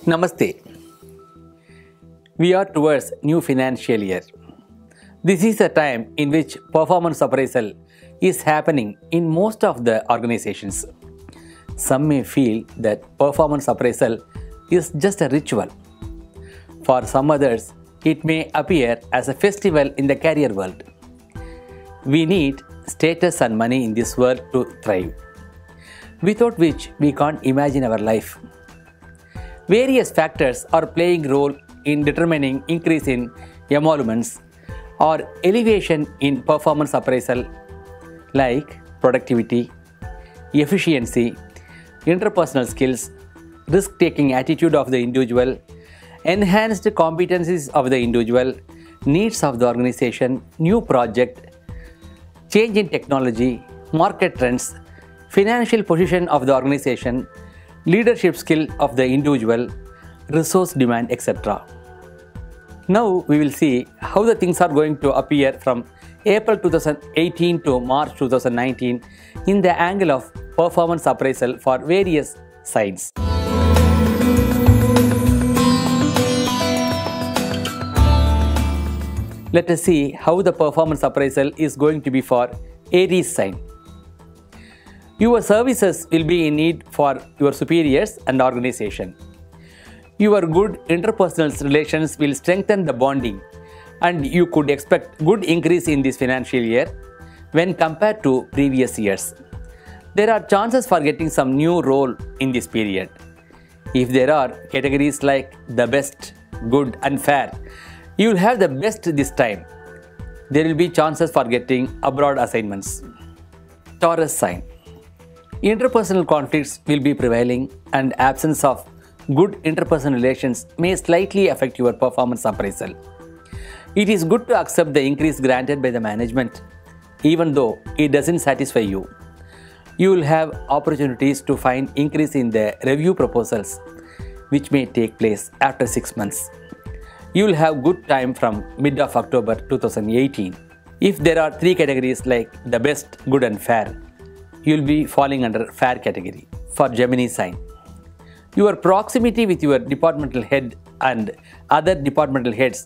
Namaste. We are towards new financial year. This is a time in which performance appraisal is happening in most of the organizations. Some may feel that performance appraisal is just a ritual. For some others, it may appear as a festival in the career world. We need status and money in this world to thrive, without which we can't imagine our life. Various factors are playing a role in determining increase in emoluments or elevation in performance appraisal, like productivity, efficiency, interpersonal skills, risk-taking attitude of the individual, enhanced competencies of the individual, needs of the organization, new project, change in technology, market trends, financial position of the organization, leadership skill of the individual, resource demand, etc. Now we will see how the things are going to appear from April 2018 to March 2019 in the angle of performance appraisal for various signs. Let us see how the performance appraisal is going to be for Aries sign. Your services will be in need for your superiors and organization. Your good interpersonal relations will strengthen the bonding, and you could expect good increase in this financial year when compared to previous years. There are chances for getting some new role in this period. If there are categories like the best, good and fair, you will have the best this time. There will be chances for getting abroad assignments. Taurus sign. Interpersonal conflicts will be prevailing, and absence of good interpersonal relations may slightly affect your performance appraisal. It is good to accept the increase granted by the management, even though it doesn't satisfy you. You will have opportunities to find increase in the review proposals, which may take place after 6 months. You will have good time from mid of October 2018. If there are 3 categories like the best, good and fair, you will be falling under fair category. For Gemini sign, your proximity with your departmental head and other departmental heads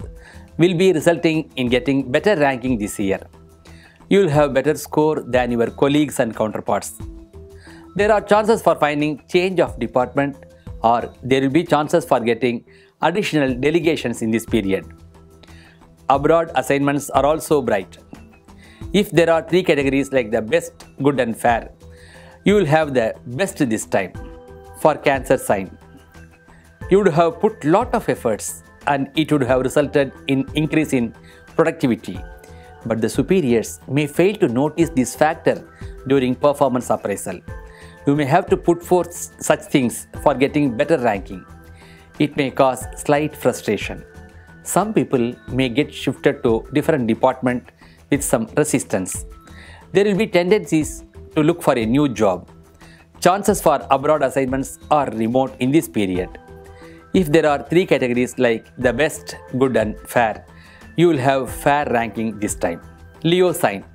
will be resulting in getting better ranking this year. You will have better score than your colleagues and counterparts. There are chances for finding change of department, or there will be chances for getting additional delegations in this period. Abroad assignments are also bright. If there are 3 categories like the best, good and fair, you will have the best this time. For Cancer sign, you would have put lot of efforts and it would have resulted in increase in productivity. But the superiors may fail to notice this factor during performance appraisal. You may have to put forth such things for getting better ranking. It may cause slight frustration. Some people may get shifted to different department with some resistance. There will be tendencies to look for a new job. Chances for abroad assignments are remote in this period. If there are 3 categories like the best, good and fair, you will have fair ranking this time. Leo sign.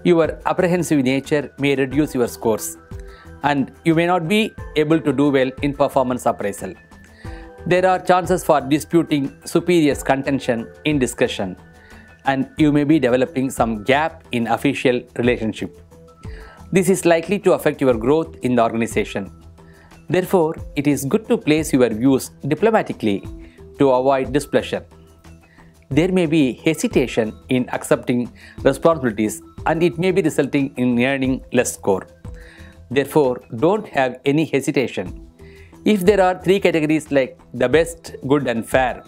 Your apprehensive nature may reduce your scores, and you may not be able to do well in performance appraisal. There are chances for disputing superiors' contention in discussion, and you may be developing some gap in official relationship. This is likely to affect your growth in the organization. Therefore, it is good to place your views diplomatically to avoid displeasure. There may be hesitation in accepting responsibilities, and it may be resulting in earning less score. Therefore, don't have any hesitation. If there are 3 categories like the best, good and fair,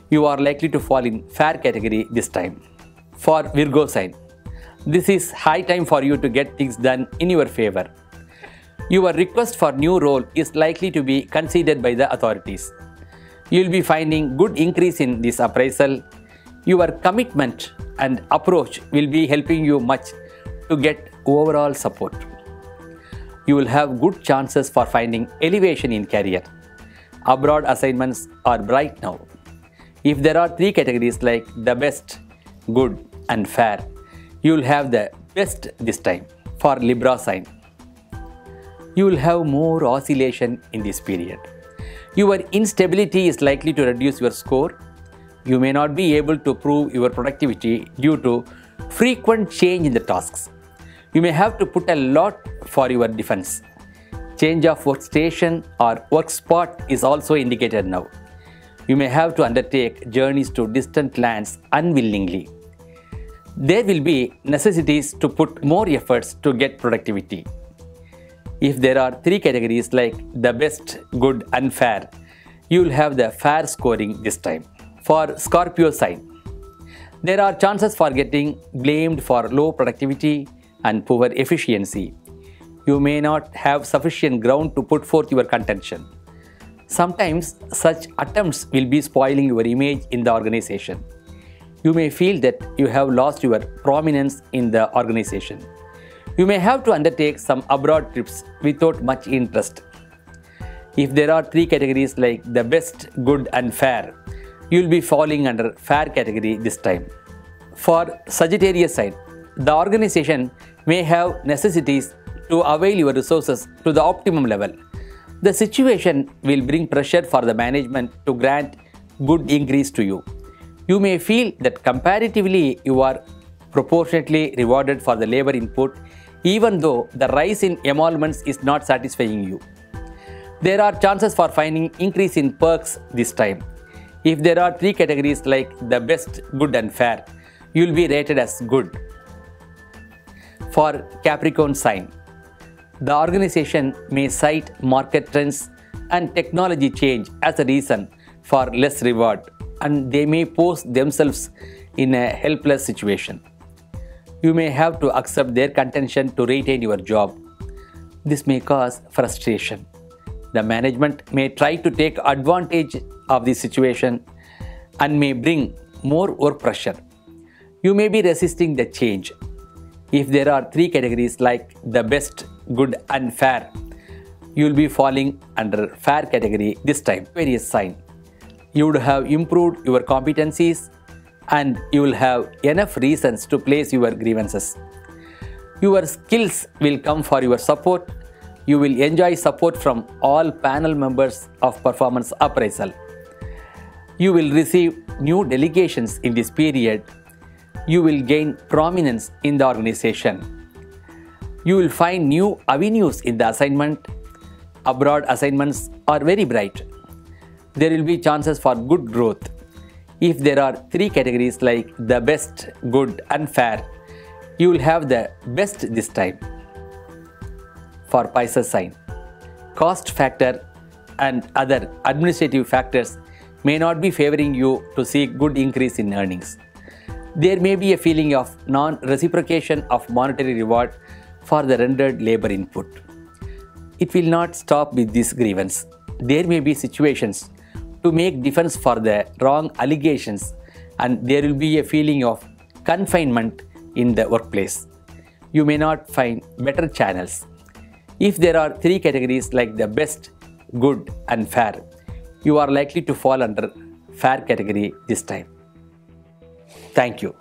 you are likely to fall in fair category this time. For Virgo sign, this is high time for you to get things done in your favor. Your request for new role is likely to be considered by the authorities. You will be finding good increase in this appraisal. Your commitment and approach will be helping you much to get overall support. You will have good chances for finding elevation in career. Abroad assignments are bright now. If there are 3 categories like the best, good and fair, you will have the best this time. For Libra sign, you will have more oscillation in this period. Your instability is likely to reduce your score. You may not be able to prove your productivity due to frequent change in the tasks. You may have to put a lot for your defense. Change of workstation or work spot is also indicated now. You may have to undertake journeys to distant lands unwillingly. There will be necessities to put more efforts to get productivity. If there are three categories like the best, good and fair, you will have the fair scoring this time. For Scorpio sign, there are chances for getting blamed for low productivity and poor efficiency. You may not have sufficient ground to put forth your contention. Sometimes such attempts will be spoiling your image in the organization. You may feel that you have lost your prominence in the organization. You may have to undertake some abroad trips without much interest. If there are three categories like the best, good and fair, you will be falling under fair category this time. For Sagittarius sign, the organization may have necessities to avail your resources to the optimum level. The situation will bring pressure for the management to grant good increase to you. You may feel that comparatively you are proportionately rewarded for the labor input, even though the rise in emoluments is not satisfying you. There are chances for finding increase in perks this time. If there are three categories like the best, good and fair, you will be rated as good. For Capricorn sign, the organization may cite market trends and technology change as a reason for less reward, and they may post themselves in a helpless situation. You may have to accept their contention to retain your job. This may cause frustration. The management may try to take advantage of the situation and may bring more work pressure. You may be resisting the change. If there are three categories like the best, good and fair, you will be falling under fair category this time. Aquarius sign, you would have improved your competencies and you will have enough reasons to place your grievances. Your skills will come for your support. You will enjoy support from all panel members of performance appraisal. You will receive new delegations in this period. You will gain prominence in the organization. You will find new avenues in the assignment. Abroad assignments are very bright. There will be chances for good growth. If there are three categories like the best, good and fair, you will have the best this time. For Pisces sign, cost factor and other administrative factors may not be favoring you to see good increase in earnings. There may be a feeling of non-reciprocation of monetary reward for the rendered labor input. It will not stop with this grievance. There may be situations to make defense for the wrong allegations, and there will be a feeling of confinement in the workplace. You may not find better channels. If there are three categories like the best, good and fair, you are likely to fall under fair category this time. Thank you.